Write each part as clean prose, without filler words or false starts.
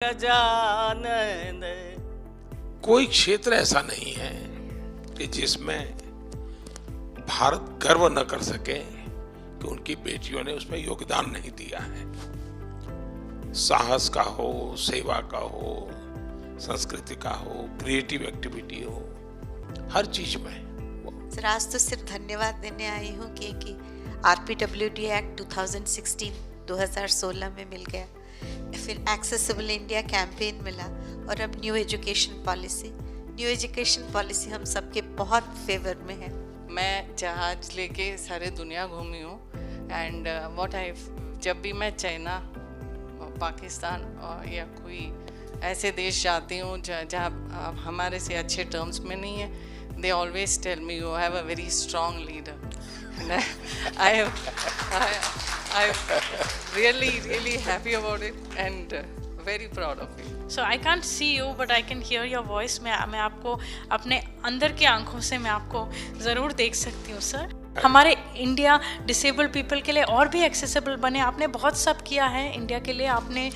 गजानन। कोई क्षेत्र ऐसा नहीं है कि जिसमें भारत गर्व न कर सके कि उनकी बेटियों ने उसमें योगदान नहीं दिया है। साहस का हो, सेवा का हो, संस्कृति का हो, क्रिएटिव एक्टिविटी हो, हर चीज में। सर, आज तो सिर्फ धन्यवाद देने आई हूँ कि RPWD एक्ट 2016 में मिल गया, फिर एक्सेसिबल इंडिया कैंपेन मिला और अब न्यू एजुकेशन पॉलिसी हम सबके बहुत फेवर में है। मैं जहाज लेके सारे दुनिया घूमी हूँ एंड जब भी मैं चाइना, पाकिस्तान या कोई ऐसे देश जाती हूँ जहाँ हमारे से अच्छे टर्म्स में नहीं है, they always tell me you have a very strong leader and I'm really happy about it and very proud of you. So I can't see you but I can hear your voice. मैं आपको अपने अंदर की आंखों से मैं आपको ज़रूर देख सकती हूँ सर। हमारे इंडिया डिसेबल्ड पीपल के लिए और भी एक्सेसिबल बने। आपने बहुत सब किया है इंडिया के लिए। आपने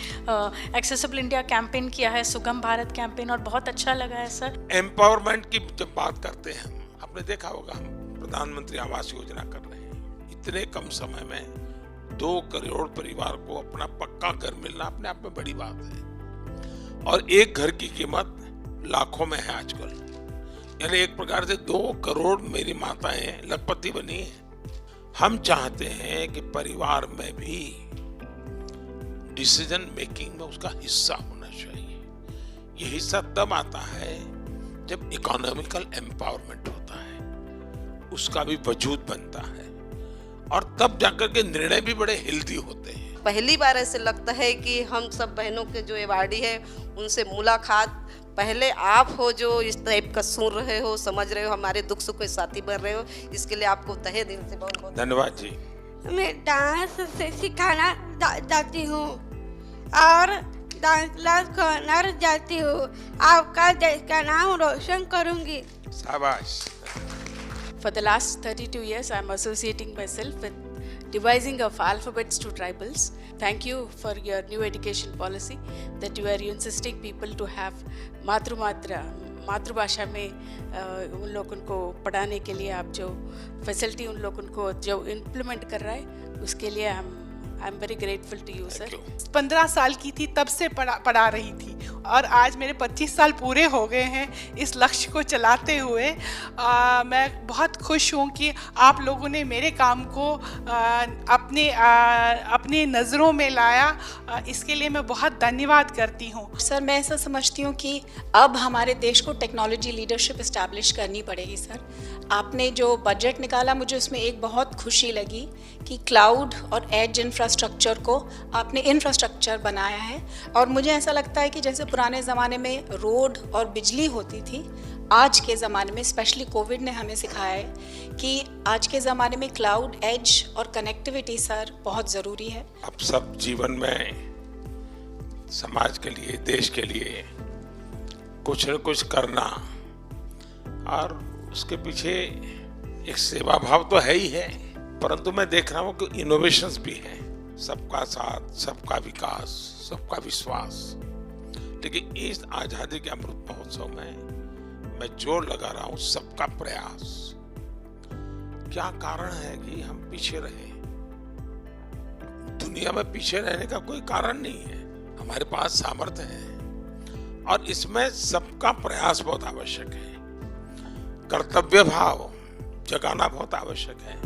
एक्सेसिबल इंडिया कैंपेन किया है, सुगम भारत कैंपेन, और बहुत अच्छा लगा है सर। एम्पावरमेंट की जब बात करते हैं, आपने देखा होगा हम प्रधानमंत्री आवास योजना कर रहे हैं। इतने कम समय में 2 करोड़ परिवार को अपना पक्का घर मिलना अपने आप में बड़ी बात है, और एक घर की कीमत लाखों में है आजकल। यानी एक प्रकार से 2 करोड़ मेरी माताएं लखपति बनी है। हम चाहते हैं कि परिवार में भी डिसीजन मेकिंग में उसका हिस्सा होना चाहिए। ये हिस्सा तब आता है जब इकोनॉमिकल एम्पावरमेंट होता है, उसका भी वजूद बनता है, और तब जाकर के निर्णय भी बड़े हेल्दी होते हैं। पहली बार ऐसे लगता है कि हम सब बहनों के जो अवार्डी है उनसे मुलाकात, पहले आप हो जो इस टाइप का सुन रहे हो, समझ रहे हो, हमारे दुख सुख के साथी बन रहे हो, इसके लिए आपको तहे दिल से बहुत बहुत धन्यवाद जी। मैं डांस से सिखाना जाती हूँ और डांस क्लास करना जाती हूँ। आपका देश का नाम रोशन करूँगी। शाबाश। For the last 32 years, I am associating myself with devising of alphabets to tribals. Thank you for your new education policy that you are insisting people to have मातृभाषा में उन लोगों को पढ़ाने के लिए आप जो फैसिलिटी उन लोगों को जो इम्प्लीमेंट कर रहा है, उसके लिए I am very grateful to you sir. 15 साल की थी तब से पढ़ा रही थी, और आज मेरे 25 साल पूरे हो गए हैं इस लक्ष्य को चलाते हुए। मैं बहुत खुश हूँ कि आप लोगों ने मेरे काम को अपने नज़रों में लाया। इसके लिए मैं बहुत धन्यवाद करती हूँ। सर, मैं ऐसा समझती हूँ कि अब हमारे देश को टेक्नोलॉजी लीडरशिप इस्टेब्लिश करनी पड़ेगी। सर, आपने जो बजट निकाला, मुझे उसमें एक बहुत खुशी लगी कि क्लाउड और एज इंफ्रास्ट्रक्चर को आपने इंफ्रास्ट्रक्चर बनाया है, और मुझे ऐसा लगता है कि जैसे पुराने ज़माने में रोड और बिजली होती थी, आज के ज़माने में स्पेशली कोविड ने हमें सिखाया है कि आज के ज़माने में क्लाउड, एज और कनेक्टिविटी सर बहुत ज़रूरी है। अब सब जीवन में समाज के लिए, देश के लिए कुछ न कुछ करना, और उसके पीछे एक सेवा भाव तो है ही है, परंतु मैं देख रहा हूँ कि इनोवेशंस भी हैं। सबका साथ, सबका विकास, सबका विश्वास। लेकिन इस आजादी के अमृत महोत्सव में मैं जोर लगा रहा हूँ सबका प्रयास। क्या कारण है कि हम पीछे रहे? दुनिया में पीछे रहने का कोई कारण नहीं है। हमारे पास सामर्थ्य है, और इसमें सबका प्रयास बहुत आवश्यक है। कर्तव्य भाव जगाना बहुत आवश्यक है।